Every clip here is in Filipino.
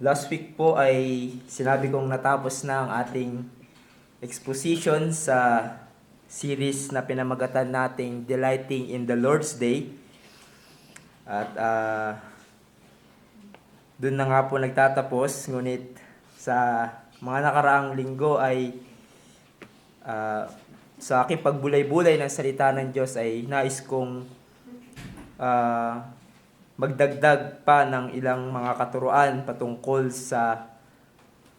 Last week po ay sinabi kong natapos na ang ating exposition sa series na pinamagatan nating Delighting in the Lord's Day. At doon na nga po nagtatapos, ngunit sa mga nakaraang linggo ay sa aking pagbulay-bulay ng salita ng Diyos ay nais kong magdagdag pa ng ilang mga katuruan patungkol sa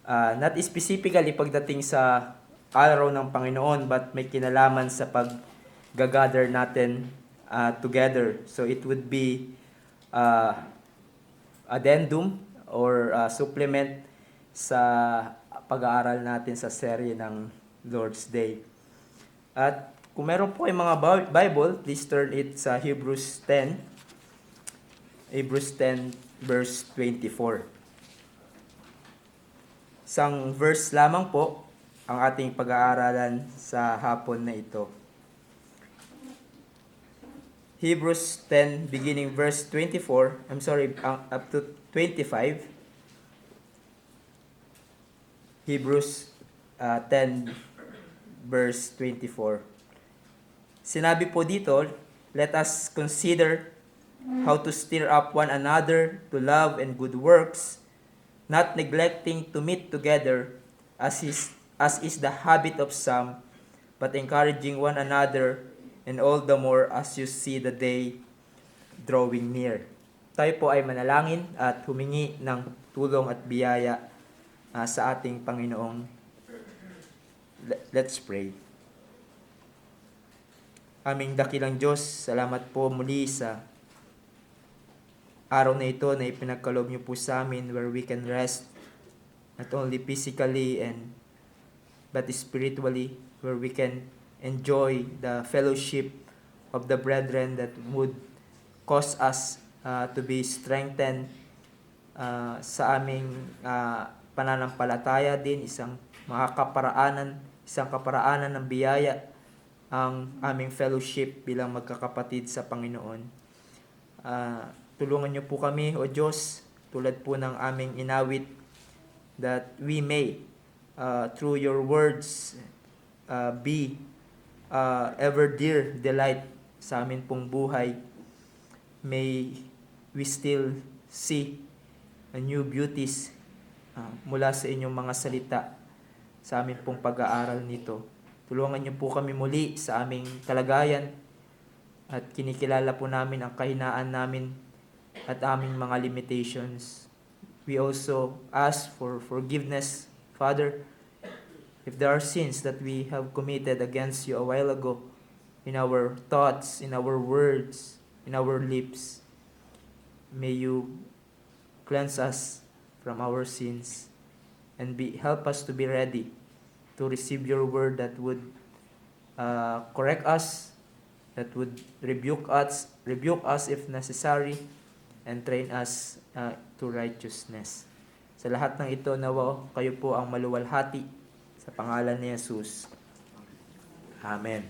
not specifically pagdating sa araw ng Panginoon, but may kinalaman sa pag-gather natin together. So it would be addendum or supplement sa pag-aaral natin sa serye ng Lord's Day. At kung meron po kayong mga Bible, please turn it sa Hebrews 10 verse 24. Isang verse lamang po ang ating pag-aaralan sa hapon na ito. Hebrews 10 beginning verse 24, up to 25. Hebrews 10 verse 24. Sinabi po dito, let us consider how to stir up one another to love and good works, not neglecting to meet together as is the habit of some, but encouraging one another, and all the more as you see the day drawing near. Tayo po ay manalangin at humingi ng tulong at biyaya sa ating Panginoong. Let's pray. Aming dakilang Diyos, salamat po muli sa araw na ito na ipinagkaloob niyo po sa amin, where we can rest not only physically but spiritually, where we can enjoy the fellowship of the brethren that would cause us to be strengthened sa aming pananampalataya din, isang kaparaanan ng biyaya ang aming fellowship bilang magkakapatid sa Panginoon. Tulungan niyo po kami, O Diyos, tulad po ng aming inawit, that we may, through your words, be ever dear delight sa amin pong buhay. May we still see new beauties mula sa inyong mga salita sa amin pong pag-aaral nito. Tulungan niyo po kami muli sa aming kalagayan at kinikilala po namin ang kahinaan namin at aming mga limitations. We also ask for forgiveness, Father, if there are sins that we have committed against you a while ago, in our thoughts, in our words, in our lips. May you cleanse us from our sins and help us to be ready to receive your word that would correct us, that would rebuke us if necessary, and train us to righteousness. Sa lahat ng ito, nawa kayo po ang maluwalhati sa pangalan ni Jesus. Amen.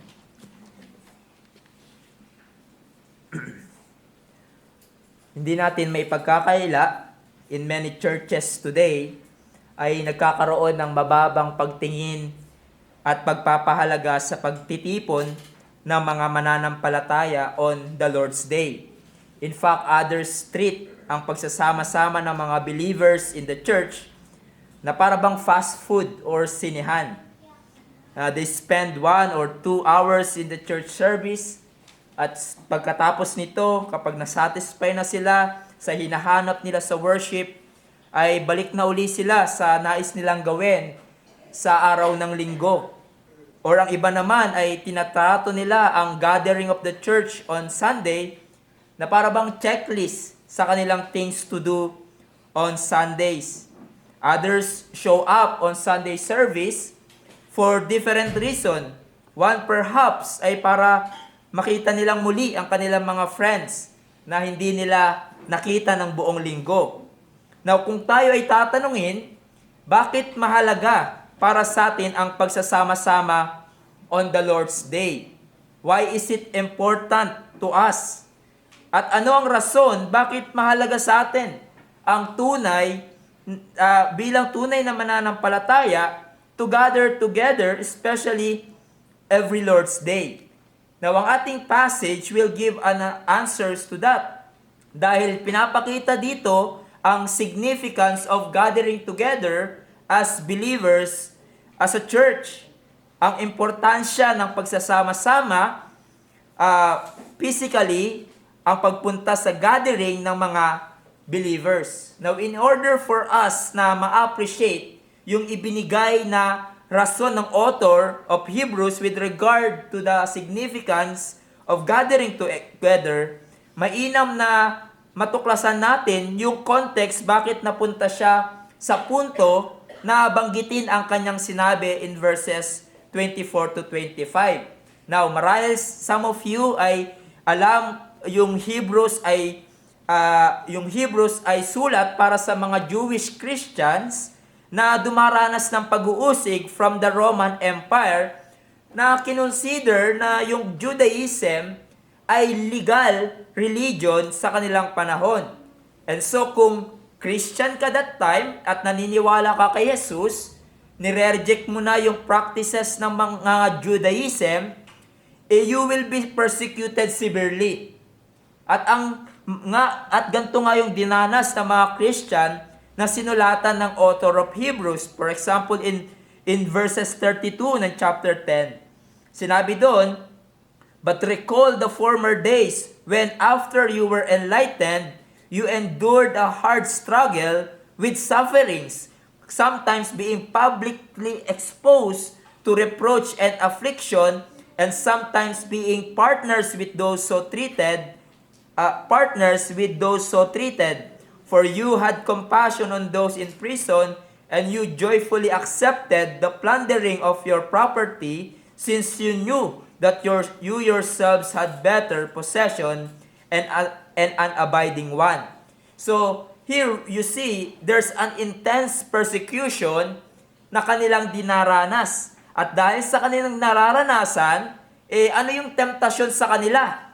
Hindi natin may pagkakaila, in many churches today ay nagkakaroon ng mababang pagtingin at pagpapahalaga sa pagtitipon ng mga mananampalataya on the Lord's Day. In fact, others treat ang pagsasama-sama ng mga believers in the church na para bang fast food or sinehan. They spend 1 or 2 hours in the church service, at pagkatapos nito, kapag nasatisfy na sila sa hinahanap nila sa worship, ay balik na uli sila sa nais nilang gawin sa araw ng linggo. Or ang iba naman ay tinatrato nila ang gathering of the church on Sunday na para bang checklist sa kanilang things to do on Sundays. Others show up on Sunday service for different reason. One perhaps ay para makita nilang muli ang kanilang mga friends na hindi nila nakita ng buong linggo. Now, kung tayo ay tatanungin, bakit mahalaga para sa atin ang pagsasama-sama on the Lord's Day? Why is it important to us? At ano ang rason bakit mahalaga sa atin ang tunay bilang tunay na mananampalataya to gather together, especially every Lord's Day. Now, ang ating passage will give answers to that. Dahil pinapakita dito ang significance of gathering together as believers, as a church. Ang importansya ng pagsasama-sama, physically, ang pagpunta sa gathering ng mga believers. Now, in order for us na ma-appreciate yung ibinigay na rason ng author of Hebrews with regard to the significance of gathering together, mainam na matuklasan natin yung context bakit napunta siya sa punto na banggitin ang kanyang sinabi in verses 24 to 25. Now, marahil some of you ay alam yung Hebrews ay sulat para sa mga Jewish Christians na dumaranas ng pag-uusig from the Roman Empire, na kinonsider na yung Judaism ay legal religion sa kanilang panahon. And so kung Christian ka that time at naniniwala ka kay Jesus, nire-reject mo na yung practices ng mga Judaism, you will be persecuted severely. At ganito nga yung dinanas ng mga Christian na sinulatan ng author of Hebrews. For example, in verses 32 ng chapter 10, sinabi doon, "But recall the former days when after you were enlightened, you endured a hard struggle with sufferings, sometimes being publicly exposed to reproach and affliction, and sometimes being partners with those so treated. For you had compassion on those in prison, and you joyfully accepted the plundering of your property, since you knew that you yourselves had better possession and an abiding one." So, here you see, there's an intense persecution na kanilang dinaranas. At dahil sa kanilang nararanasan, ano yung temptasyon sa kanila?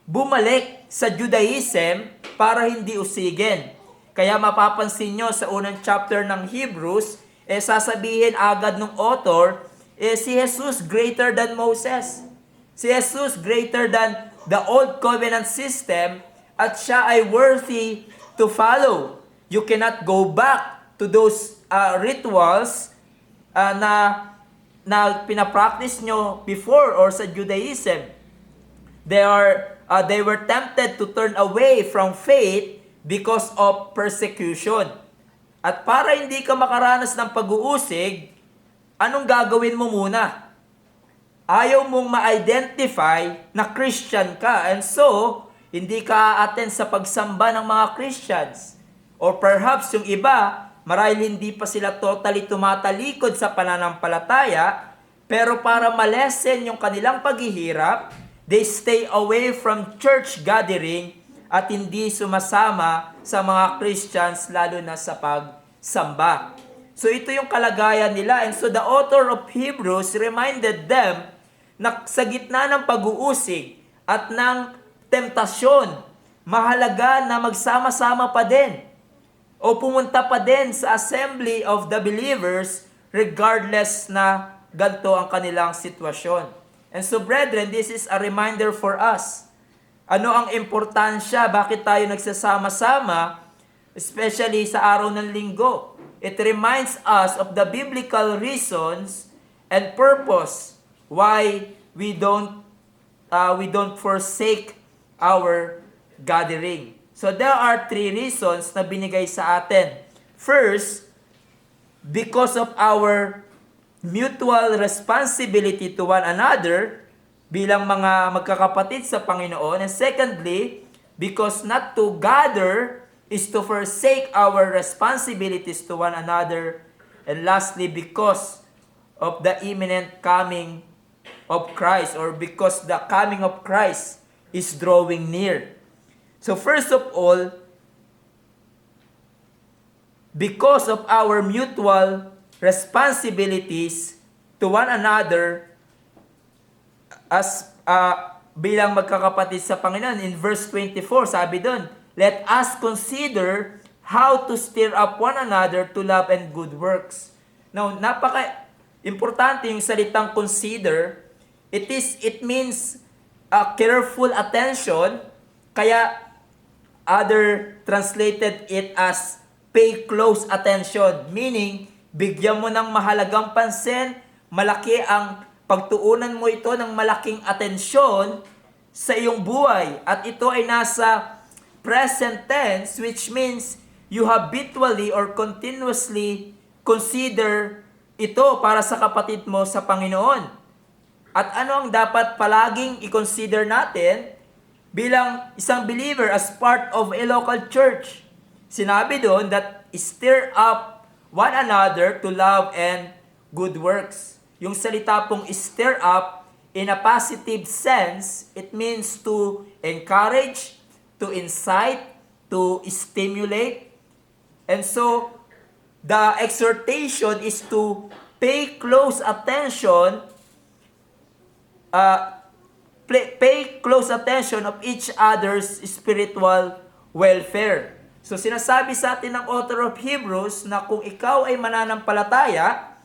Bumalik sa Judaism para hindi usigin. Kaya mapapansin nyo sa unang chapter ng Hebrews, sasabihin agad ng author, si Jesus greater than Moses. Si Jesus greater than the old covenant system, at siya ay worthy to follow. You cannot go back to those rituals na pinapractice nyo before or sa Judaism. They were tempted to turn away from faith because of persecution. At para hindi ka makaranas ng pag-uusig, anong gagawin mo muna? Ayaw mong ma-identify na Christian ka, and so, hindi ka attend sa pagsamba ng mga Christians. Or perhaps yung iba, marahil hindi pa sila totally tumatalikod sa pananampalataya, pero para malesen yung kanilang paghihirap, they stay away from church gathering at hindi sumasama sa mga Christians, lalo na sa pagsamba. So ito yung kalagayan nila. And so the author of Hebrews reminded them na sa gitna ng pag-uusig at ng temptasyon, mahalaga na magsama-sama pa din o pumunta pa din sa assembly of the believers regardless na ganito ang kanilang sitwasyon. And so brethren, this is a reminder for us. Ano ang importansya? Bakit tayo nagsasama-sama? Especially sa araw ng linggo. It reminds us of the biblical reasons and purpose why we don't forsake our gathering. So there are 3 reasons na binigay sa atin. First, because of our mutual responsibility to one another bilang mga magkakapatid sa Panginoon. And secondly, because not to gather is to forsake our responsibilities to one another. And lastly, because of the imminent coming of Christ, or because the coming of Christ is drawing near. So first of all, because of our mutual responsibilities to one another as bilang magkakapatid sa Panginoon. In verse 24, sabi doon, "Let us consider how to stir up one another to love and good works. Now, napaka-importante yung salitang consider. It means careful attention, kaya other translated it as pay close attention, meaning bigyan mo ng mahalagang pansin, malaki ang pagtuunan mo ito ng malaking atensyon sa iyong buhay. At ito ay nasa present tense, which means you habitually or continuously consider ito para sa kapatid mo sa Panginoon. At ano ang dapat palaging i-consider natin bilang isang believer as part of a local church? Sinabi doon that stir up one another to love and good works. Yung salita pong stir up, in a positive sense, it means to encourage, to incite, to stimulate. And so, the exhortation is to pay close attention of each other's spiritual welfare. So sinasabi sa atin ng author of Hebrews na kung ikaw ay mananampalataya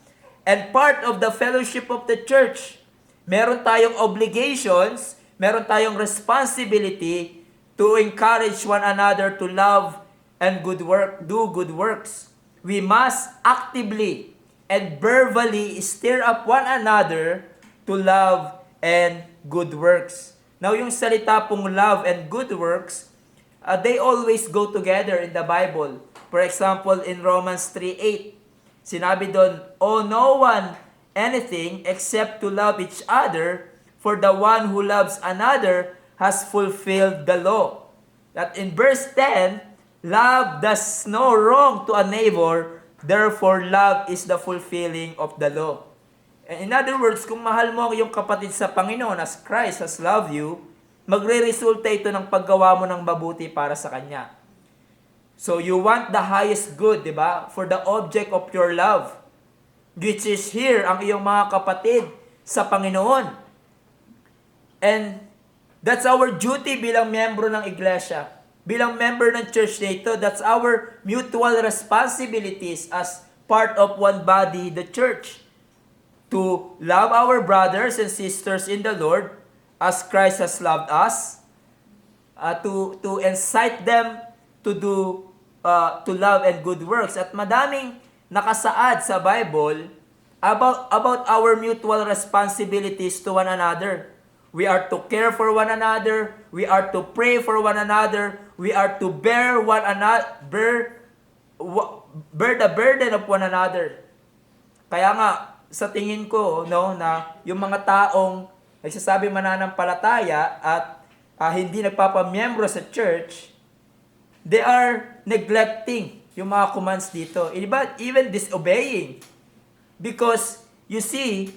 and part of the fellowship of the church, meron tayong obligations, meron tayong responsibility to encourage one another to love and do good works. We must actively and verbally stir up one another to love and good works. Now, yung salita pong love and good works, they always go together in the Bible. For example, in Romans 3:8, sinabi doon, "Owe no one anything except to love each other, for the one who loves another has fulfilled the law." That in verse 10, love does no wrong to a neighbor, therefore love is the fulfilling of the law. In other words, kung mahal mo ang iyong kapatid sa Panginoon as Christ has loved you, magre-resulta ito ng paggawa mo ng mabuti para sa Kanya. So you want the highest good, di ba? For the object of your love, which is here ang iyong mga kapatid sa Panginoon. And that's our duty bilang miyembro ng iglesia. Bilang member ng church nito, that's our mutual responsibilities as part of one body, the church. To love our brothers and sisters in the Lord as Christ has loved us, to incite them to love and good works. At madaming nakasaad sa Bible about our mutual responsibilities to one another. We are to care for one another, we are to pray for one another, we are to bear the burden of one another. Kaya nga, sa tingin ko, na yung mga taong nagsasabi mananampalataya at hindi nagpapamiyembro sa church, they are neglecting yung mga commands dito. Even disobeying. Because, you see,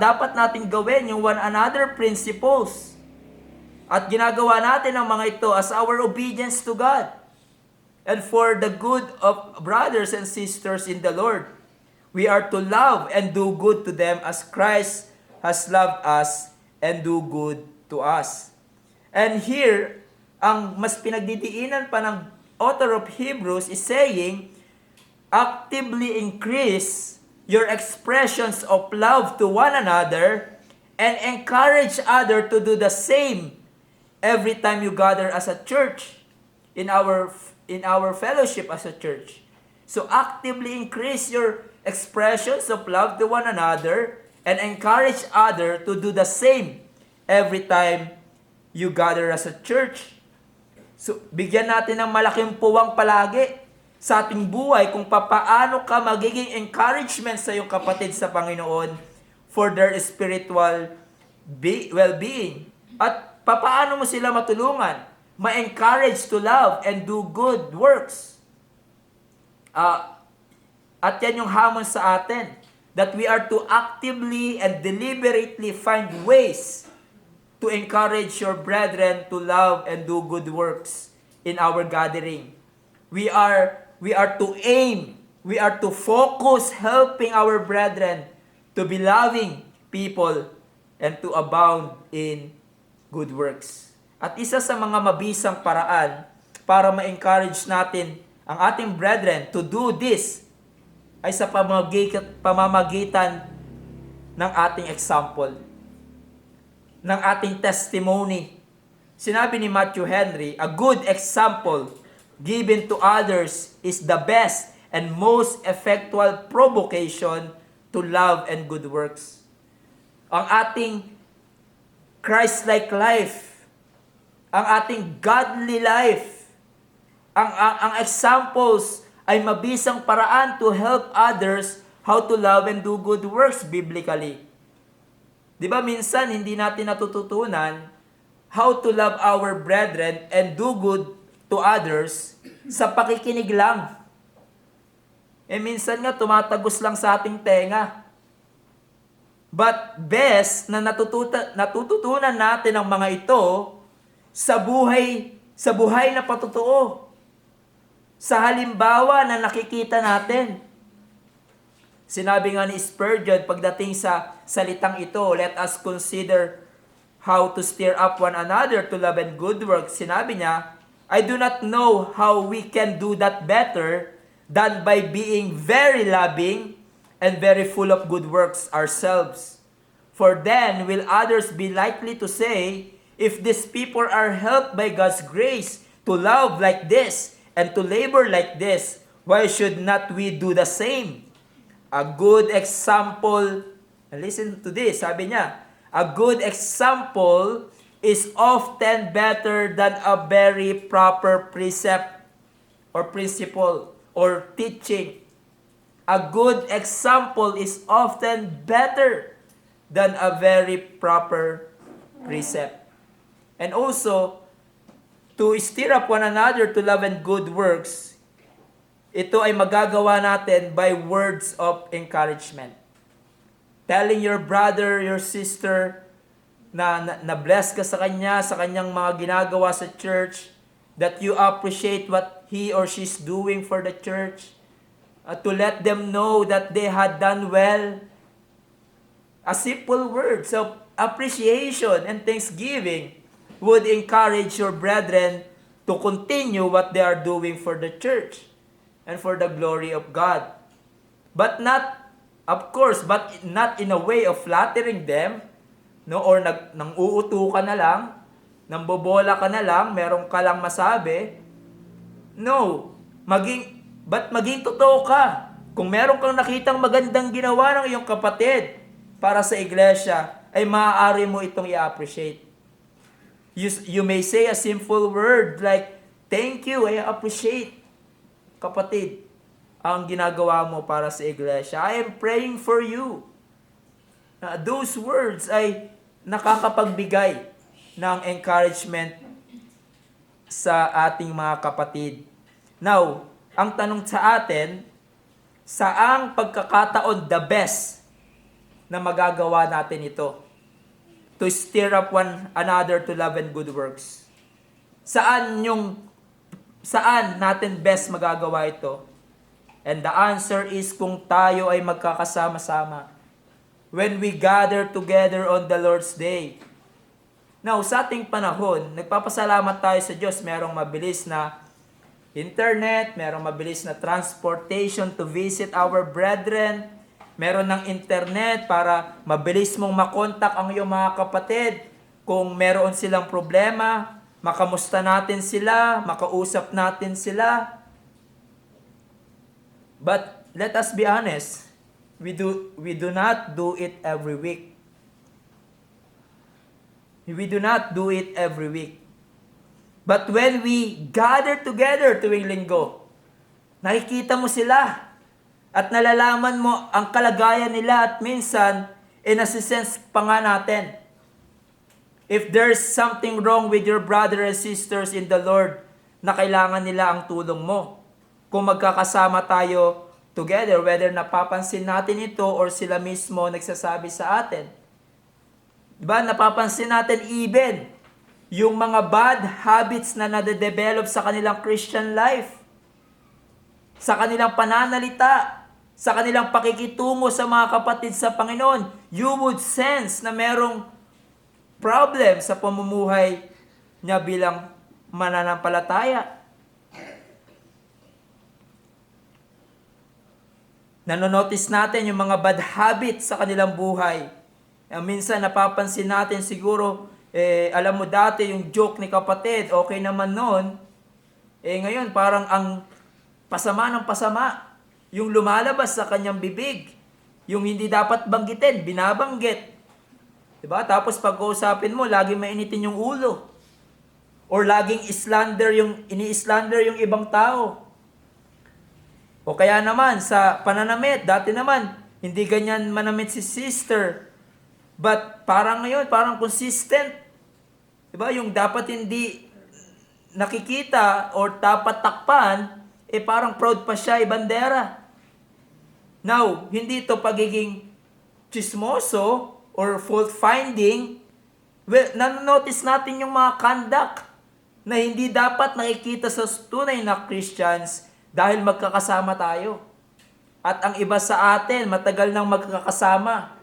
dapat natin gawin yung one another principles. At ginagawa natin ang mga ito as our obedience to God. And for the good of brothers and sisters in the Lord. We are to love and do good to them as Christ has loved us and do good to us. And here, ang mas pinagdidiinan pa ng author of Hebrews is saying, actively increase your expressions of love to one another and encourage others to do the same every time you gather as a church in our fellowship as a church. So actively increase your expressions of love to one another and encourage others to do the same every time you gather as a church. So bigyan natin ng malaking puwang palagi sa ating buhay kung papaano ka magiging encouragement sa iyong kapatid sa Panginoon for their spiritual well-being. At papaano mo sila matulungan, ma-encourage to love and do good works. At yan yung hamon sa atin, that we are to actively and deliberately find ways to encourage your brethren to love and do good works in our gathering. We are to aim, we are to focus helping our brethren to be loving people and to abound in good works. At isa sa mga mabisang paraan para ma-encourage natin ang ating brethren to do this ay sa pamamagitan ng ating example, ng ating testimony. Sinabi ni Matthew Henry, a good example given to others is the best and most effectual provocation to love and good works. Ang ating Christ-like life, ang ating godly life, ang examples ay mabisang paraan to help others how to love and do good works biblically. Di ba minsan hindi natin natututunan how to love our brethren and do good to others sa pakikinig lang. Minsan nga tumatagos lang sa ating tenga. But best na natututunan natin ang mga ito sa buhay na patotoo. Sa halimbawa na nakikita natin. Sinabi nga ni Spurgeon pagdating sa salitang ito, let us consider how to stir up one another to love and good works. Sinabi niya, I do not know how we can do that better than by being very loving and very full of good works ourselves. For then will others be likely to say, if these people are helped by God's grace to love like this and to labor like this, why should not we do the same? A good example, listen to this, sabi niya, a good example is often better than a very proper precept or principle or teaching. A good example is often better than a very proper precept. And also, to stir up one another to love and good works, ito ay magagawa natin by words of encouragement. Telling your brother, your sister, na bless ka sa kanyang mga ginagawa sa church, that you appreciate what he or she's doing for the church, to let them know that they had done well. A simple words of appreciation and thanksgiving would encourage your brethren to continue what they are doing for the church and for the glory of God. But not in a way of flattering them, no, or nang uuto ka na lang, nang bobola ka na lang, meron ka lang masabi. No, maging totoo ka. Kung meron kang nakitang magandang ginawa ng iyong kapatid para sa iglesia, ay maaari mo itong i-appreciate. You may say a simple word like, thank you, I appreciate, kapatid, ang ginagawa mo para sa iglesia. I am praying for you. Those words ay nakakapagbigay ng encouragement sa ating mga kapatid. Now, ang tanong sa atin, saang pagkakataon the best na magagawa natin ito? To stir up one another to love and good works. Saan natin best magagawa ito? And the answer is kung tayo ay magkakasama-sama. When we gather together on the Lord's Day. Now, sa ating panahon, nagpapasalamat tayo sa Diyos. Merong mabilis na internet, merong mabilis na transportation to visit our brethren, meron ng internet para mabilis mong makontak ang iyong mga kapatid. Kung meron silang problema, makamusta natin sila, makausap natin sila. But let us be honest, we do not do it every week. We do not do it every week. But when we gather together tuwing linggo, nakikita mo sila at nalalaman mo ang kalagayan nila at minsan, in-assistance pa nga natin. If there's something wrong with your brother and sisters in the Lord, na kailangan nila ang tulong mo. Kung magkakasama tayo together, whether napapansin natin ito or sila mismo nagsasabi sa atin. Diba? Napapansin natin even yung mga bad habits na nade-develop sa kanilang Christian life, sa kanilang pananalita, sa kanilang pakikitungo sa mga kapatid sa Panginoon, you would sense na merong problem sa pamumuhay niya bilang mananampalataya. Nanonotice natin yung mga bad habits sa kanilang buhay. Minsan napapansin natin siguro, alam mo dati yung joke ni kapatid, okay naman noon. Ngayon parang ang pasama ng pasama. Yung lumalabas sa kanyang bibig. Yung hindi dapat banggitin, binabanggit. Diba? Tapos pag-uusapin mo, laging mainitin yung ulo. Or laging ini-slander yung ibang tao. O kaya naman, sa pananamit, dati naman, hindi ganyan manamit si sister. But parang ngayon, parang consistent. Diba? Yung dapat hindi nakikita or dapat takpan, parang proud pa siya, ibandera. Now, hindi ito pagiging chismoso or fault-finding. Well, nanonotice natin yung mga conduct na hindi dapat nakikita sa tunay na Christians dahil magkakasama tayo. At ang iba sa atin, matagal nang magkakasama.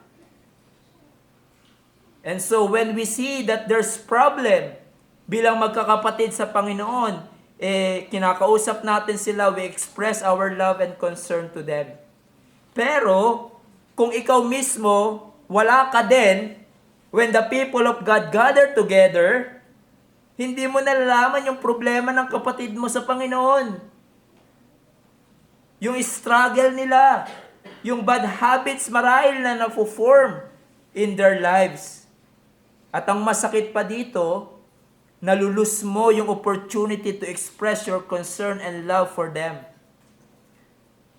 And so when we see that there's problem bilang magkakapatid sa Panginoon, kinakausap natin sila, we express our love and concern to them. Pero, kung ikaw mismo, wala ka din, when the people of God gather together, hindi mo nalalaman yung problema ng kapatid mo sa Panginoon. Yung struggle nila, yung bad habits marahil na na-form in their lives. At ang masakit pa dito, nalulus mo yung opportunity to express your concern and love for them.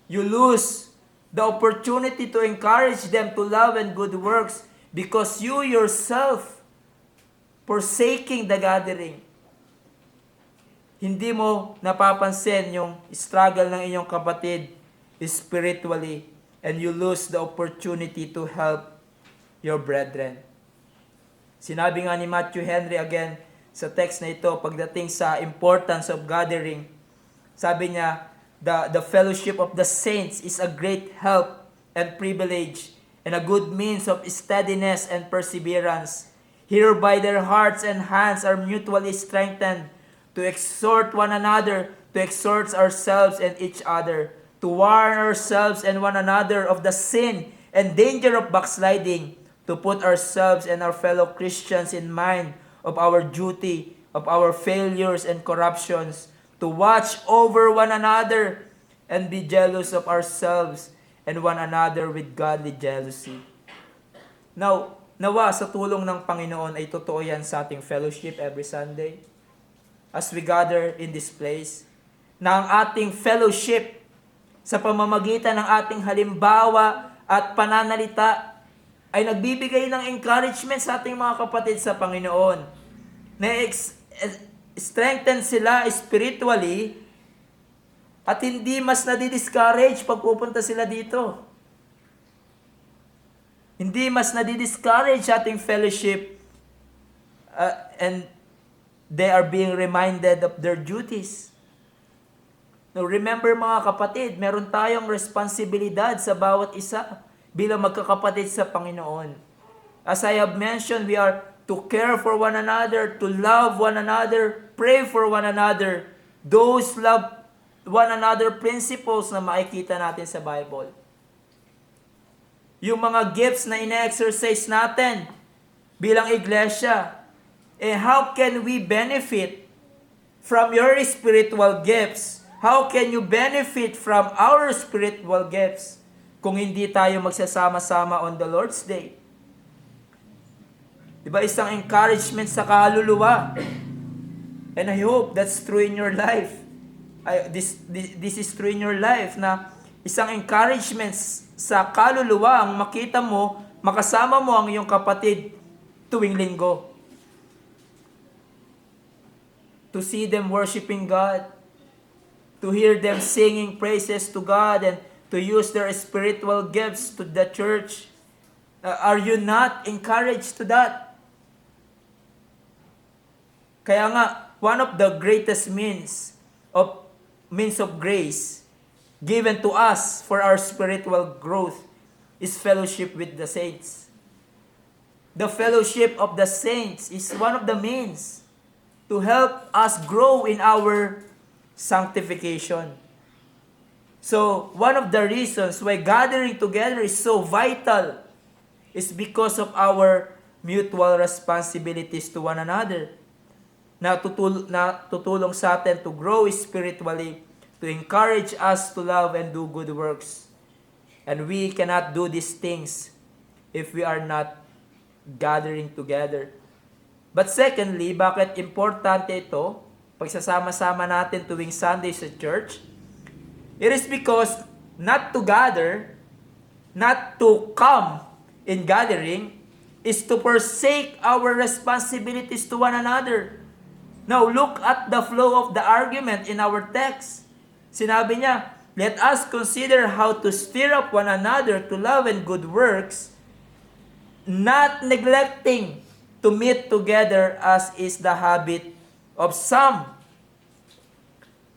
You lose the opportunity to encourage them to love and good works because you yourself forsaking the gathering. Hindi mo napapansin yung struggle ng inyong kapatid spiritually and you lose the opportunity to help your brethren. Sinabi nga ni Matthew Henry again sa text na ito pagdating sa importance of gathering. Sabi niya, the fellowship of the saints is a great help and privilege and a good means of steadiness and perseverance. Hereby their hearts and hands are mutually strengthened to exhort one another, to exhort ourselves and each other, to warn ourselves and one another of the sin and danger of backsliding, to put ourselves and our fellow Christians in mind of our duty, of our failures and corruptions, to watch over one another and be jealous of ourselves and one another with godly jealousy. Now, nawa sa tulong ng Panginoon ay totoo yan sa ating fellowship every Sunday. As we gather in this place, na ang ating fellowship sa pamamagitan ng ating halimbawa at pananalita ay nagbibigay ng encouragement sa ating mga kapatid sa Panginoon. Na-strengthen sila spiritually at hindi mas nadi-discourage pag pupunta sila dito. Hindi mas nadi-discourage ating fellowship and they are being reminded of their duties. Now, remember mga kapatid, meron tayong responsibilidad sa bawat isa bilang magkakapatid sa Panginoon. As I have mentioned, we are to care for one another, to love one another, pray for one another. Those love one another principles na makikita natin sa Bible. Yung mga gifts na ina-exercise natin bilang iglesia, how can we benefit from your spiritual gifts? How can you benefit from our spiritual gifts kung hindi tayo magsasama-sama on the Lord's Day? Diba, isang encouragement sa kaluluwa. And I hope that's true in your life. This is true in your life na isang encouragement sa kaluluwa ang makita mo, makasama mo ang iyong kapatid tuwing linggo. To see them worshiping God, to hear them singing praises to God, and to use their spiritual gifts to the church. Are you not encouraged to that? Kaya nga, one of the greatest means of grace given to us for our spiritual growth is fellowship with the saints. The fellowship of the saints is one of the means. to help us grow in our sanctification. So, one of the reasons why gathering together is so vital is because of our mutual responsibilities to one another na tutulong sa atin to grow spiritually, to encourage us to love and do good works. And we cannot do these things if we are not gathering together. But secondly, bakit importante ito, pagsasama-sama natin tuwing Sunday sa church? It is because not to gather, not to come in gathering, is to forsake our responsibilities to one another. Now, look at the flow of the argument in our text. Sinabi niya, let us consider how to stir up one another to love and good works, not neglecting to meet together as is the habit of some.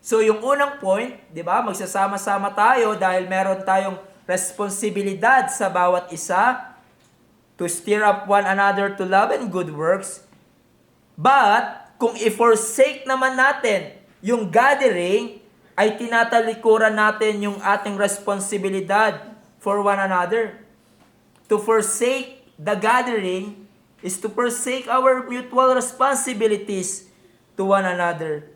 So, yung unang point, di ba, magsasama-sama tayo dahil meron tayong responsibilidad sa bawat isa to stir up one another to love and good works. But, kung i-forsake naman natin yung gathering, ay tinatalikuran natin yung ating responsibilidad for one another. To forsake the gathering is to forsake our mutual responsibilities to one another.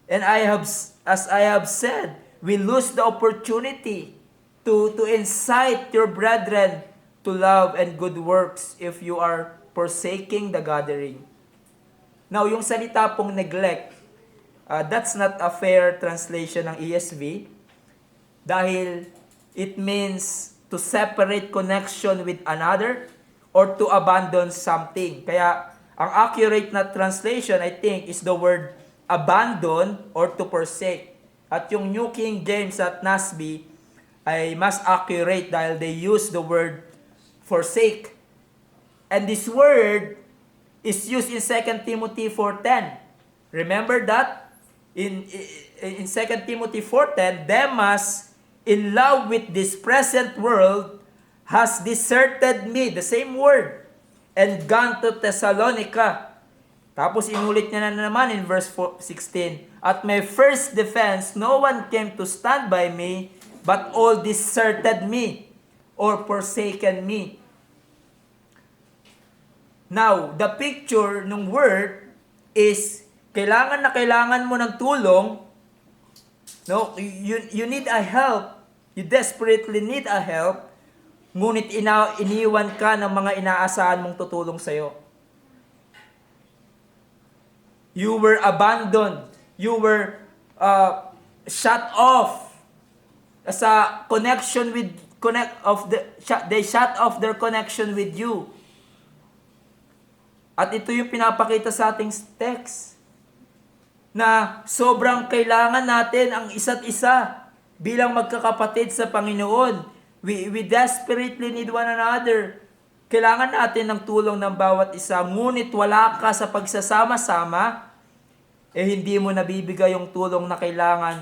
And as I have said, we lose the opportunity to incite your brethren to love and good works if you are forsaking the gathering. Now, yung salita pong neglect, that's not a fair translation ng ESV dahil it means to separate connection with another or to abandon something. Kaya, ang accurate na translation, I think, is the word abandon or to forsake. At yung New King James at NASB ay mas accurate dahil they use the word forsake. And this word is used in 2 Timothy 4:10. Remember that? In 2 Timothy 4:10, Demas, in love with this present world, has deserted me, the same word, and gone to Thessalonica. Tapos inulit niya na naman in verse 16, at my first defense, no one came to stand by me, but all deserted me, or forsaken me. Now, the picture ng word is kailangan mo ng tulong. No, you need a help. You desperately need a help. Ngunit iniwan ka ng mga inaasahan mong tutulong sa'yo. You were abandoned. You were shut off. Sa connection with they shut off their connection with you. At ito yung pinapakita sa ating text na sobrang kailangan natin ang isa't isa bilang magkakapatid sa Panginoon. We desperately need one another. Kailangan natin ng tulong ng bawat isa. Ngunit wala ka sa pagsasama-sama, hindi mo nabibigay yung tulong na kailangan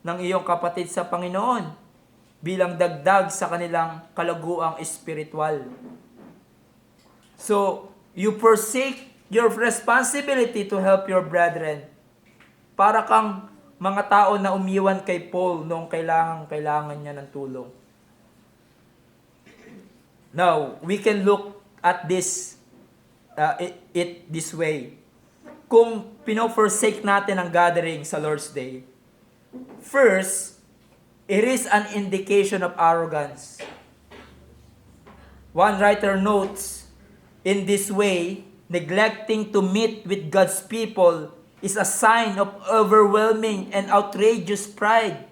ng iyong kapatid sa Panginoon bilang dagdag sa kanilang kalaguang espiritual. So, you forsake your responsibility to help your brethren. Para kang mga tao na umiwan kay Paul noong kailangan niya ng tulong. Now, we can look at this this way. Kung pino-forsake natin ang gathering sa Lord's Day, first, it is an indication of arrogance. One writer notes, in this way, neglecting to meet with God's people is a sign of overwhelming and outrageous pride.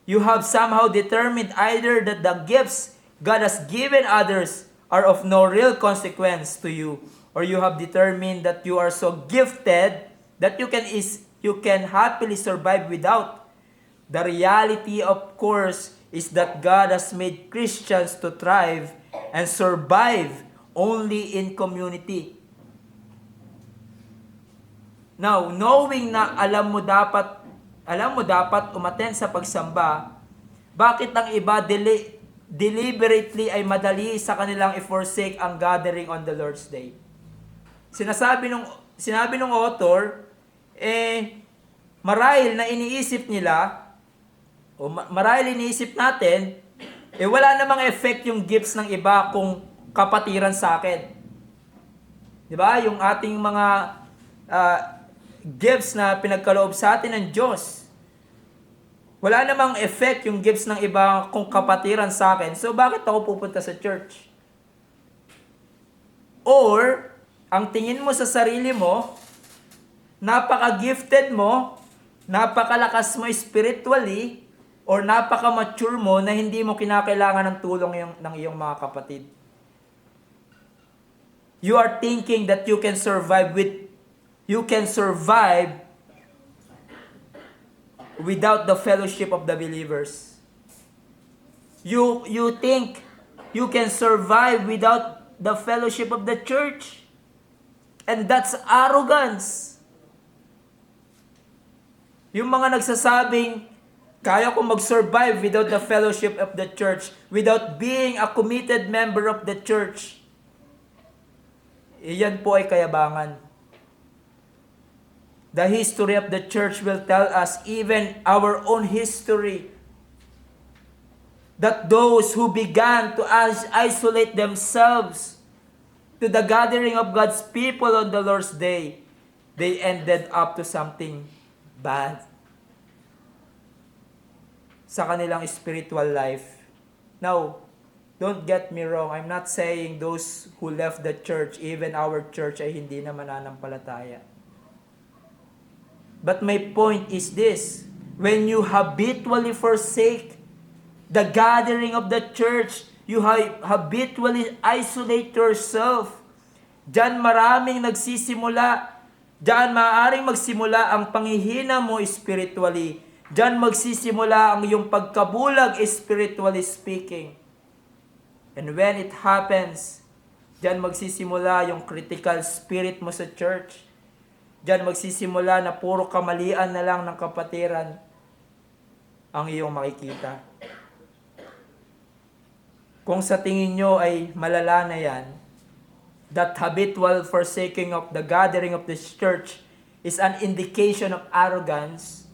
You have somehow determined either that the gifts God has given others are of no real consequence to you, or you have determined that you are so gifted that you can happily survive without. The reality, of course, is that God has made Christians to thrive and survive only in community. Now, knowing na alam mo dapat umattend sa pagsamba, bakit ang iba deliberately ay madali sa kanilang i-forsake ang gathering on the Lord's Day? Sinabi nung author, marahil na iniisip nila, o marahil iniisip natin, wala namang effect yung gifts ng iba kung kapatiran sa akin. Di ba? Yung ating mga gifts na pinagkaloob sa atin ng Diyos. Wala namang effect yung gifts ng iba kung kapatiran sa akin. So, bakit ako pupunta sa church? Or, ang tingin mo sa sarili mo, napaka-gifted mo, napakalakas mo spiritually, or napaka-mature mo na hindi mo kinakailangan ng tulong ng iyong mga kapatid. You are thinking that you can survive without the fellowship of the believers. You think you can survive without the fellowship of the church. And that's arrogance. Yung mga nagsasabing, kaya ko mag-survive without the fellowship of the church, without being a committed member of the church. Iyan po ay kayabangan. The history of the church will tell us, even our own history, that those who began to isolate themselves to the gathering of God's people on the Lord's day, they ended up to something bad sa kanilang spiritual life. Now, don't get me wrong, I'm not saying those who left the church, even our church, ay hindi na mananampalataya. But my point is this, when you habitually forsake the gathering of the church, you habitually isolate yourself, diyan maraming nagsisimula, diyan maaaring magsimula ang panghihina mo spiritually, diyan magsisimula ang iyong pagkabulag spiritually speaking. And when it happens, diyan magsisimula yung critical spirit mo sa church. Diyan magsisimula na puro kamalian na lang ng kapatiran ang iyong makikita. Kung sa tingin nyo ay malala na yan, that habitual forsaking of the gathering of this church is an indication of arrogance,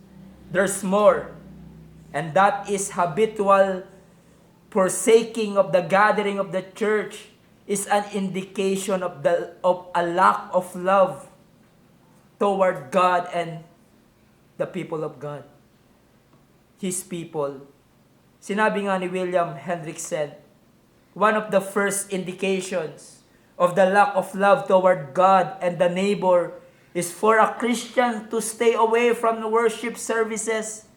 there's more. And that is habitual forsaking of the gathering of the church is an indication of a lack of love toward God and the people of God. His people. Sinabi nga ni William Hendrickson, one of the first indications of the lack of love toward God and the neighbor is for a Christian to stay away from the worship services.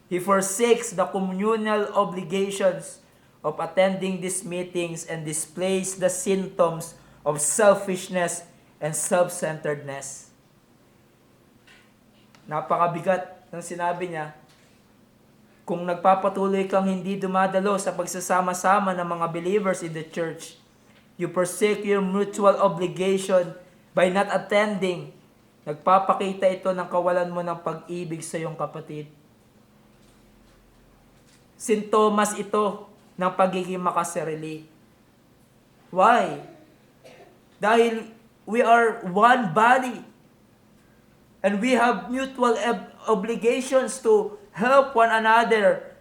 He forsakes the communal obligations of attending these meetings and displays the symptoms of selfishness and self-centeredness. Napakabigat ng sinabi niya. Kung nagpapatuloy kang hindi dumadalo sa pagsasama-sama ng mga believers in the church, you forsake your mutual obligation by not attending. Nagpapakita ito ng kawalan mo ng pag-ibig sa iyong kapatid. Sintomas ito ng pagiging makasarili. Why? Dahil we are one body. And we have mutual obligations to help one another.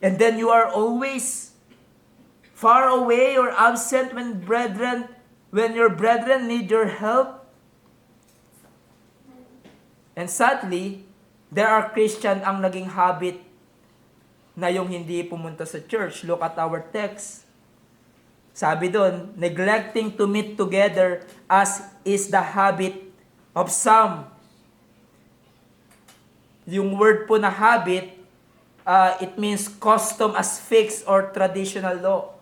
And then you are always far away or absent when your brethren need your help. And sadly, there are Christian ang naging habit na yung hindi pumunta sa church. Look at our text. Sabi doon, neglecting to meet together as is the habit of some. Yung word po na habit, it means custom as fixed or traditional law.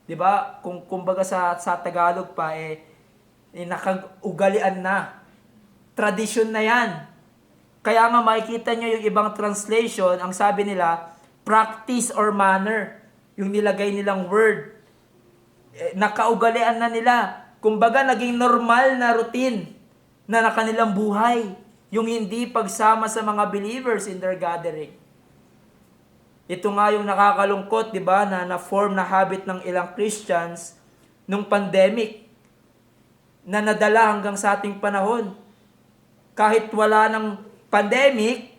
'Di ba? Kung kumbaga sa Tagalog pa nakag-ugalian na. Tradition na 'yan. Kaya nga makikita nyo yung ibang translation, ang sabi nila, practice or manner. Yung nilagay nilang word. Nakaugalian na nila. Kumbaga naging normal na routine na kanilang buhay, yung hindi pagsama sa mga believers in their gathering. Ito nga yung nakakalungkot, di ba, na na-form na habit ng ilang Christians nung pandemic na nadala hanggang sa ating panahon. kahit wala ng pandemic,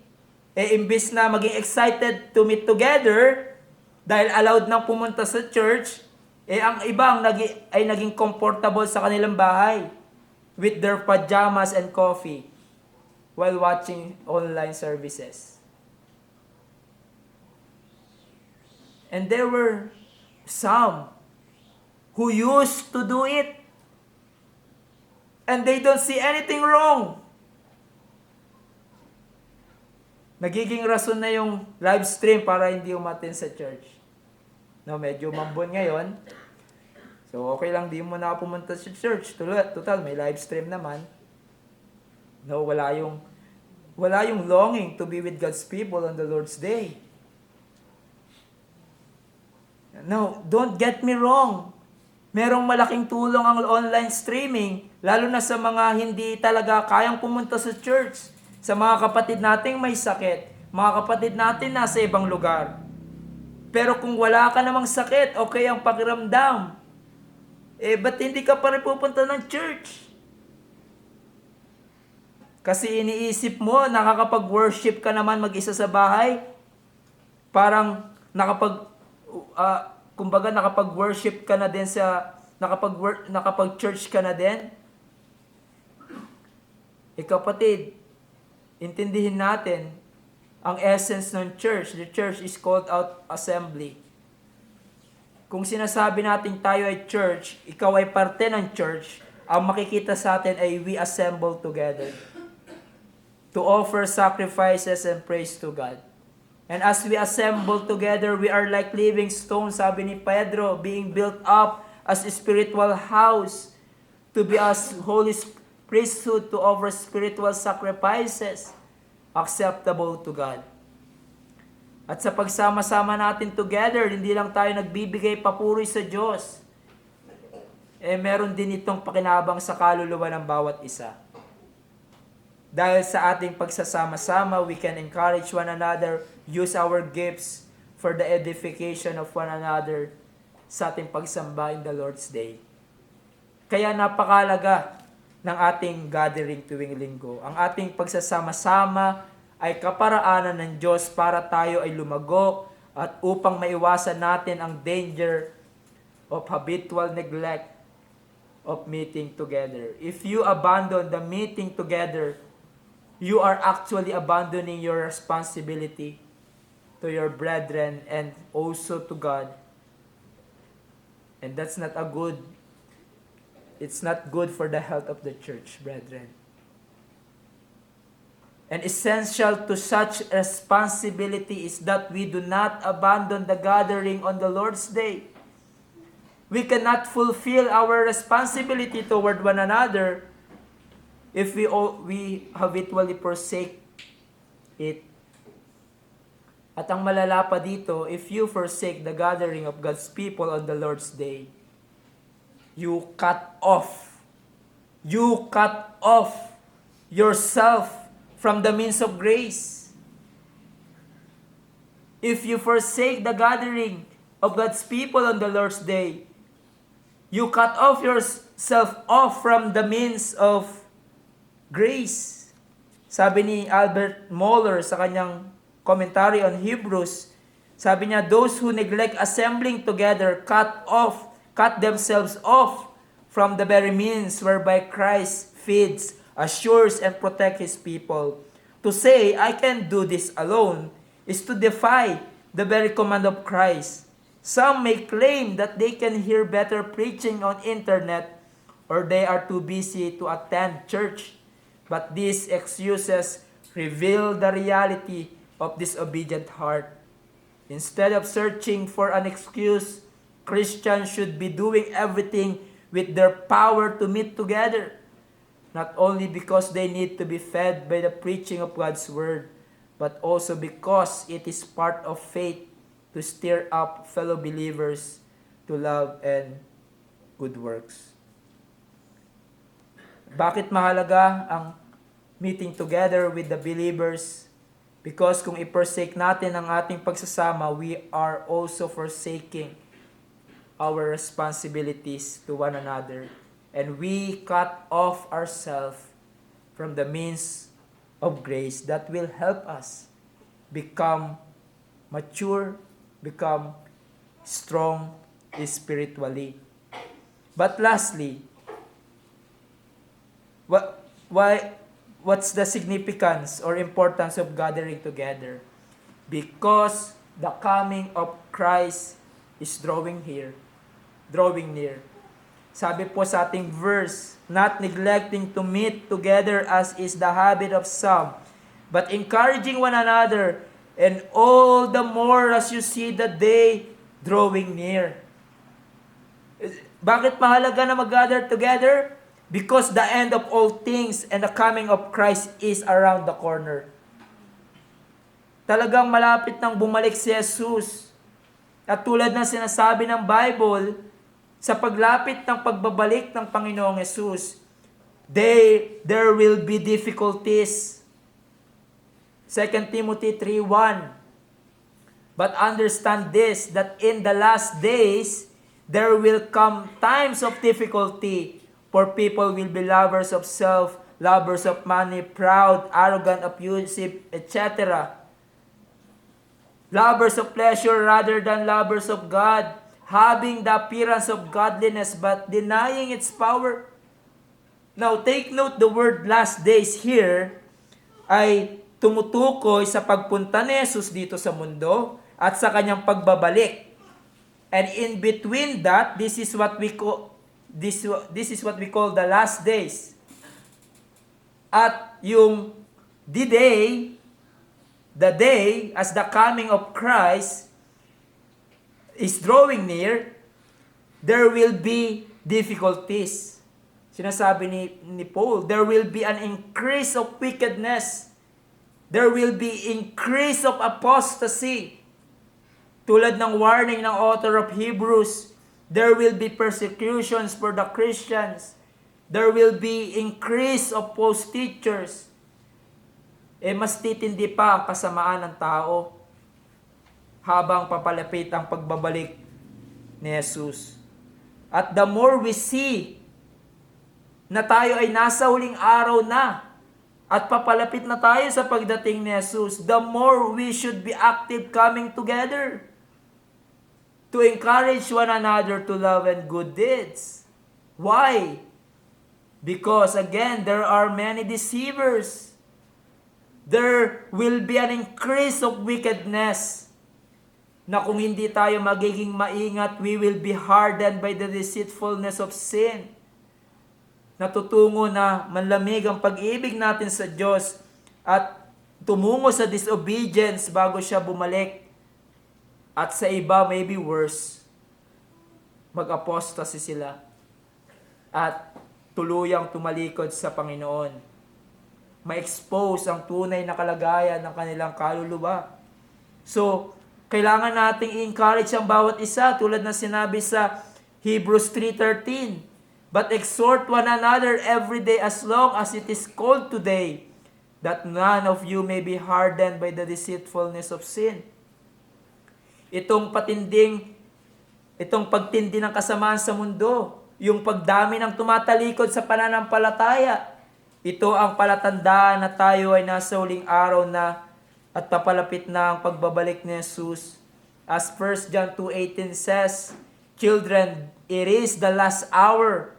imbis na maging excited to meet together, dahil allowed nang pumunta sa church, ang ibang ay naging comfortable sa kanilang bahay with their pajamas and coffee while watching online services. And there were some who used to do it, and they don't see anything wrong. Nagiging rason na yung live stream para hindi umattend sa church. No, medyo mambon ngayon. So, okay lang, di mo na pumunta sa church. Total, may live stream naman. No, wala yung longing to be with God's people on the Lord's Day. No, don't get me wrong. Merong malaking tulong ang online streaming, lalo na sa mga hindi talaga kayang pumunta sa church. Sa mga kapatid nating may sakit, mga kapatid natin nasa ibang lugar. Pero kung wala ka namang sakit, okay ang pakiramdam, ba't hindi ka pa rin pupunta ng church? Kasi iniisip mo, nakakapag-worship ka naman mag-isa sa bahay. Parang kumbaga nakapag-worship ka na din nakapag-church ka na din. Kapatid, intindihin natin ang essence ng church. The church is called out assembly. Kung sinasabi natin tayo ay church, ikaw ay parte ng church, ang makikita sa atin ay we assemble together to offer sacrifices and praise to God. And as we assemble together, we are like living stones, sabi ni Pedro, being built up as a spiritual house, to be as holy priesthood, to offer spiritual sacrifices acceptable to God. At sa pagsama-sama natin together, hindi lang tayo nagbibigay papuri sa Diyos. Meron din itong pakinabang sa kaluluwa ng bawat isa. Dahil sa ating pagsasama-sama, we can encourage one another, use our gifts for the edification of one another sa ating pagsamba in the Lord's Day. Kaya napakalaga ng ating gathering tuwing linggo. Ang ating pagsasama-sama ay kaparaanan ng Diyos para tayo ay lumago at upang maiwasan natin ang danger of habitual neglect of meeting together. If you abandon the meeting together, you are actually abandoning your responsibility to your brethren and also to God. And that's not it's not good for the health of the church, brethren. And essential to such responsibility is that we do not abandon the gathering on the Lord's Day. We cannot fulfill our responsibility toward one another if we habitually forsake it. At ang malala pa dito, if you forsake the gathering of God's people on the Lord's Day, you cut off yourself from the means of grace. If you forsake the gathering of God's people on the Lord's Day, you cut off yourself off from the means of grace. Sabi ni Albert Mohler sa kanyang commentary on Hebrews, sabi niya, those who neglect assembling together cut themselves off from the very means whereby Christ feeds, assures, and protects His people. To say, I can do this alone, is to defy the very command of Christ. Some may claim that they can hear better preaching on internet or they are too busy to attend church. But these excuses reveal the reality of disobedient heart. Instead of searching for an excuse, Christians should be doing everything with their power to meet together, not only because they need to be fed by the preaching of God's Word, but also because it is part of faith to stir up fellow believers to love and good works. Bakit mahalaga ang meeting together with the believers? Because kung i-forsake natin ang ating pagsasama, we are also forsaking our responsibilities to one another. And we cut off ourselves from the means of grace that will help us become mature, become strong spiritually. But lastly, what's the significance or importance of gathering together? Because the coming of Christ is drawing near. Sabi po sa ating verse, not neglecting to meet together as is the habit of some, but encouraging one another, and all the more as you see the day drawing near. Bakit mahalaga na mag-gather together? Because the end of all things and the coming of Christ is around the corner. Talagang malapit nang bumalik si Jesus. At tulad ng sinasabi ng Bible, sa paglapit ng pagbabalik ng Panginoong Jesus, there will be difficulties. 2 Timothy 3:1. But understand this, that in the last days, there will come times of difficulty, for people will be lovers of self, lovers of money, proud, arrogant, abusive, etc. Lovers of pleasure rather than lovers of God, having the appearance of godliness but denying its power. Now, take note, the word last days here ay tumutukoy sa pagpunta ni Jesus dito sa mundo at sa kanyang pagbabalik. And in between that, this is what we call the last days. At yung the day as the coming of Christ is drawing near, there will be difficulties. Sinasabi ni Paul, there will be an increase of wickedness. There will be increase of apostasy. Tulad ng warning ng author of Hebrews, there will be persecutions for the Christians. There will be increase of false teachers. Mas titindi pa ang kasamaan ng tao habang papalapit ang pagbabalik ni Jesus. At the more we see na tayo ay nasa huling araw na at papalapit na tayo sa pagdating ni Jesus, the more we should be active coming together to encourage one another to love and good deeds. Why? Because again, there are many deceivers. There will be an increase of wickedness, na kung hindi tayo magiging maingat, we will be hardened by the deceitfulness of sin. Natutungo na manlamig ang pag-ibig natin sa Diyos at tumungo sa disobedience bago siya bumalik. At sa iba, maybe worse, mag-apostasy sila at tuluyang tumalikod sa Panginoon. Ma-expose ang tunay na kalagayan ng kanilang kaluluwa. So, kailangan nating i-encourage ang bawat isa tulad na sinabi sa Hebrews 3:13. But exhort one another every day as long as it is called today, that none of you may be hardened by the deceitfulness of sin. Itong pagtindi ng kasamaan sa mundo, yung pagdami ng tumatalikod sa pananampalataya, ito ang palatandaan na tayo ay nasa huling araw na at papalapit na ang pagbabalik ni Jesus. As 1 John 2:18 says, children, it is the last hour.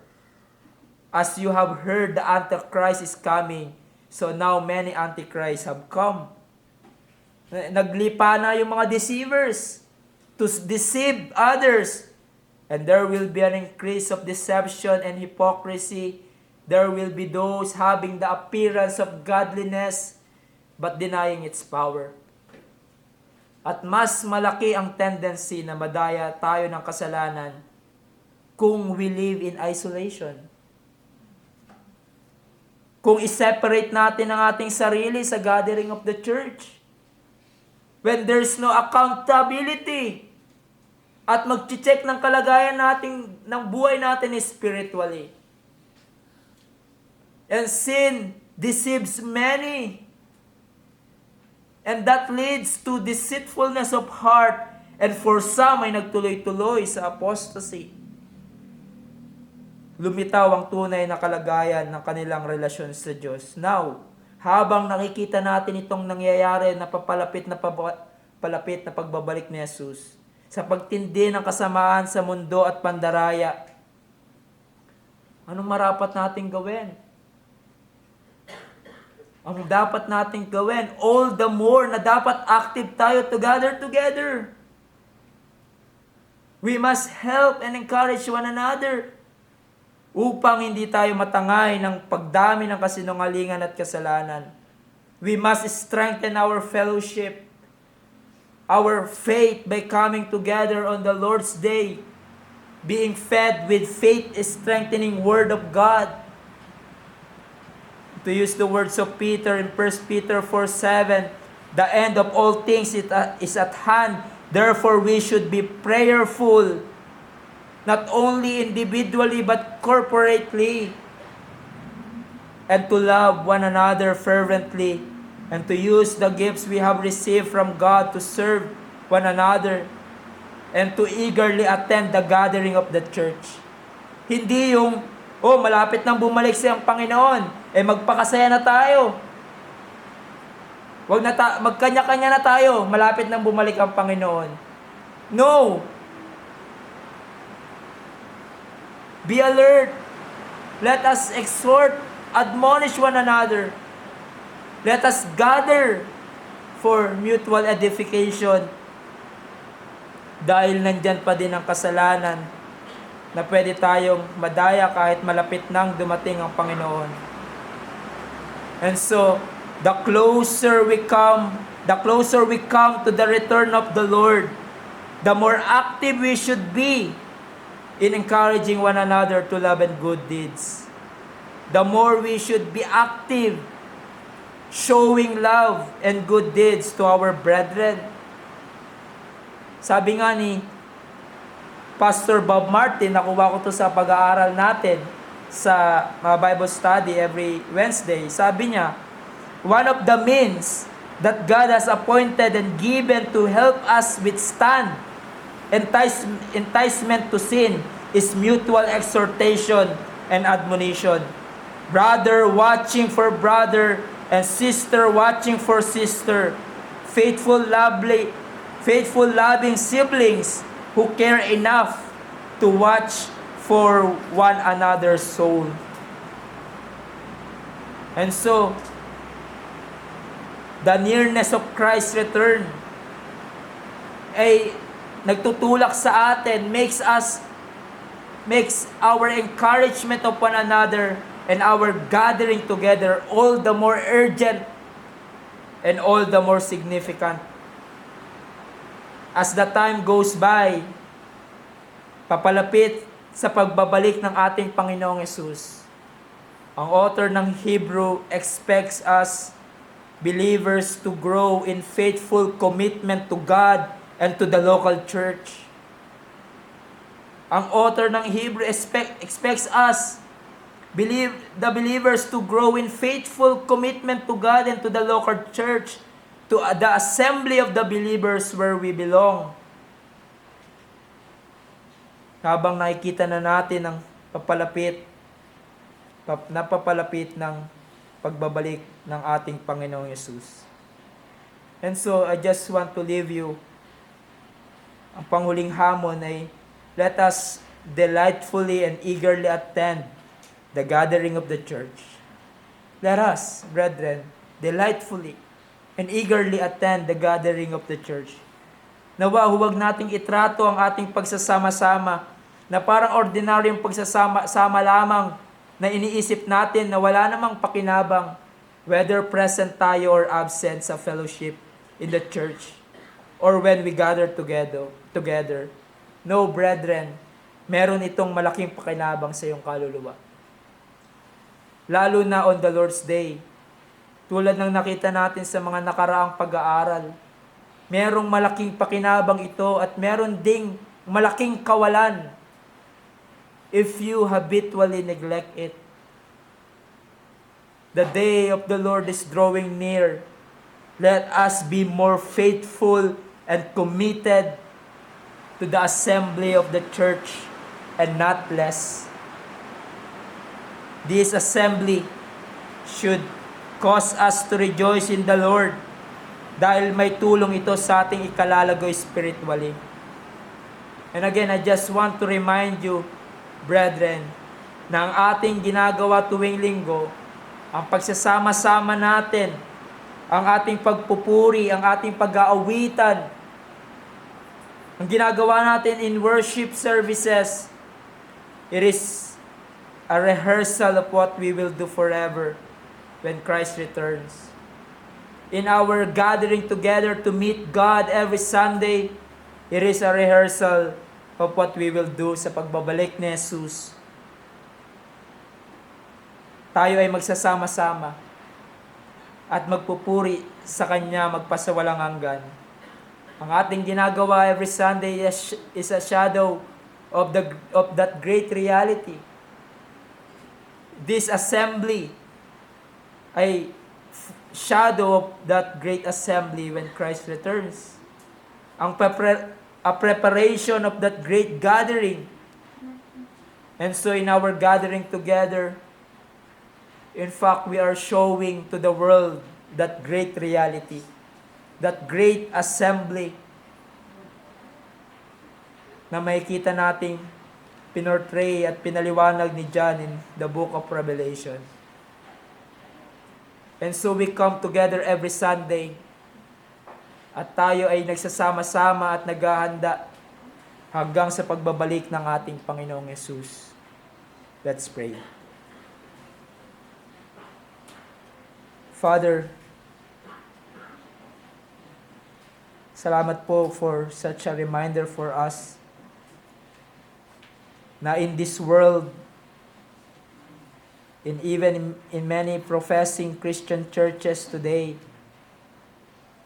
As you have heard, the Antichrist is coming. So now many Antichrists have come. Naglipa na yung mga deceivers to deceive others. And there will be an increase of deception and hypocrisy. There will be those having the appearance of godliness, but denying its power. At mas malaki ang tendency na madaya tayo ng kasalanan kung we live in isolation. Kung i-separate natin ang ating sarili sa gathering of the church. When there's no accountability at mag-check ng kalagayan natin, ng buhay natin spiritually. And sin deceives many. And that leads to deceitfulness of heart, and for some ay nagtuloy-tuloy sa apostasy. lumitaw ang tunay na kalagayan ng kanilang relasyon sa Diyos. Now, habang nakikita natin itong nangyayari na palapit na pagbabalik ni Jesus, sa pagtindi ng kasamaan sa mundo at pandaraya, anong marapat nating gawin? Ang dapat nating gawin, all the more na dapat active tayo together. We must help and encourage one another upang hindi tayo matangay ng pagdami ng kasinungalingan at kasalanan. We must strengthen our fellowship, our faith by coming together on the Lord's Day, being fed with faith-strengthening Word of God. To use the words of Peter in 1 Peter 4:7, the end of all things is at hand. Therefore, we should be prayerful, not only individually but corporately, and to love one another fervently, and to use the gifts we have received from God to serve one another, and to eagerly attend the gathering of the church. Hindi yung, malapit nang bumalik siyang Panginoon, magpakasaya na tayo. Magkanya-kanya na tayo, malapit nang bumalik ang Panginoon. No! Be alert. Let us exhort, admonish one another. Let us gather for mutual edification. Dahil nandyan pa din ang kasalanan na pwede tayong madaya kahit malapit nang dumating ang Panginoon. And so, the closer we come to the return of the Lord, the more active we should be in encouraging one another to love and good deeds. The more we should be active, showing love and good deeds to our brethren. Sabi nga ni Pastor Bob Martin, nakuha ko to sa pag-aaral natin sa Bible study every Wednesday. Sabi niya, one of the means that God has appointed and given to help us withstand enticement to sin is mutual exhortation and admonition. Brother watching for brother and sister watching for sister. Faithful, loving siblings who care enough to watch for one another's soul. And so, the nearness of Christ's return ay nagtutulak sa atin, makes our encouragement of one another and our gathering together all the more urgent and all the more significant. As the time goes by, papalapit sa pagbabalik ng ating Panginoong Hesus, ang author ng Hebrew expects us believers to grow in faithful commitment to God and to the local church. Ang author ng Hebrew expects us, the believers, to grow in faithful commitment to God and to the local church, to the assembly of the believers where we belong. Habang nakikita na natin ang napapalapit ng pagbabalik ng ating Panginoong Yesus. And so, I just want to leave you, ang panghuling hamon ay, let us delightfully and eagerly attend the gathering of the church. Let us, brethren, delightfully and eagerly attend the gathering of the church. Nawa, huwag nating itrato ang ating pagsasama-sama na parang ordinaryong pagsasama lamang na iniisip natin na wala namang pakinabang whether present tayo or absent sa fellowship in the church or when we gather together. No, brethren, meron itong malaking pakinabang sa iyong kaluluwa. Lalo na on the Lord's Day, tulad ng nakita natin sa mga nakaraang pag-aaral, merong malaking pakinabang ito at meron ding malaking kawalan if you habitually neglect it. The day of the Lord is drawing near. Let us be more faithful and committed to the assembly of the church and not less. This assembly should cause us to rejoice in the Lord dahil may tulong ito sa ating ikalalago spiritually. And again, I just want to remind you, brethren, na ang ating ginagawa tuwing linggo, ang pagsasama-sama natin, ang ating pagpupuri, ang ating pag-aawitan, ang ginagawa natin in worship services, it is a rehearsal of what we will do forever when Christ returns. In our gathering together to meet God every Sunday, it is a rehearsal of what we will do sa pagbabalik ni Jesus. Tayo ay magsasama-sama at magpupuri sa Kanya magpasawalang hanggan. Ang ating ginagawa every Sunday is a shadow of that great reality. This assembly ay shadow of that great assembly when Christ returns. A preparation of that great gathering. And so in our gathering together, in fact, we are showing to the world that great reality, that great assembly na makikita nating pinortray at pinaliwanag ni John in the book of Revelation. And so we come together every Sunday at tayo ay nagsasama-sama at naghahanda hanggang sa pagbabalik ng ating Panginoong Yesus. Let's pray. Father, salamat po for such a reminder for us na in this world, and even in many professing Christian churches today,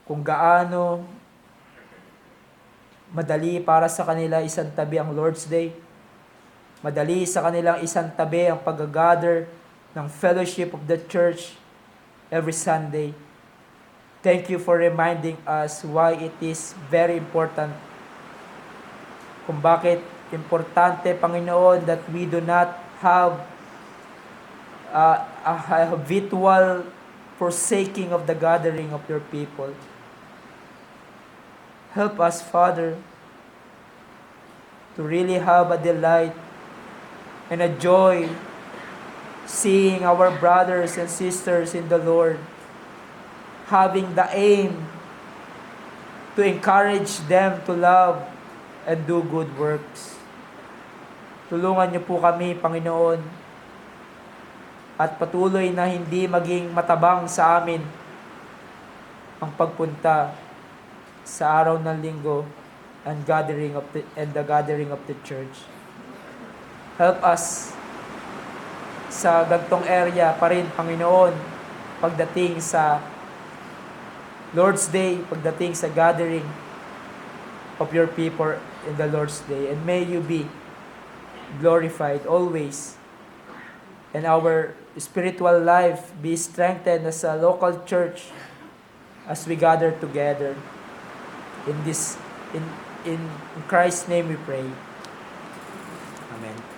kung gaano madali para sa kanila isang tabi ang Lord's Day, madali sa kanilang isang tabi ang pag-gather ng fellowship of the church every Sunday. Thank you for reminding us why it is very important, kung bakit importante, Panginoon, that we do not have a habitual forsaking of the gathering of your people. Help us, Father, to really have a delight and a joy seeing our brothers and sisters in the Lord, having the aim to encourage them to love and do good works. Tulungan niyo po kami, Panginoon, at patuloy na hindi maging matabang sa amin ang pagpunta sa araw ng linggo and the gathering of the church. Help us sa gantong area pa rin, Panginoon, pagdating sa Lord's Day, pagdating sa gathering of your people in the Lord's Day. And may you be glorified always, and our spiritual life be strengthened as a local church as we gather together. In Christ's name we pray. Amen.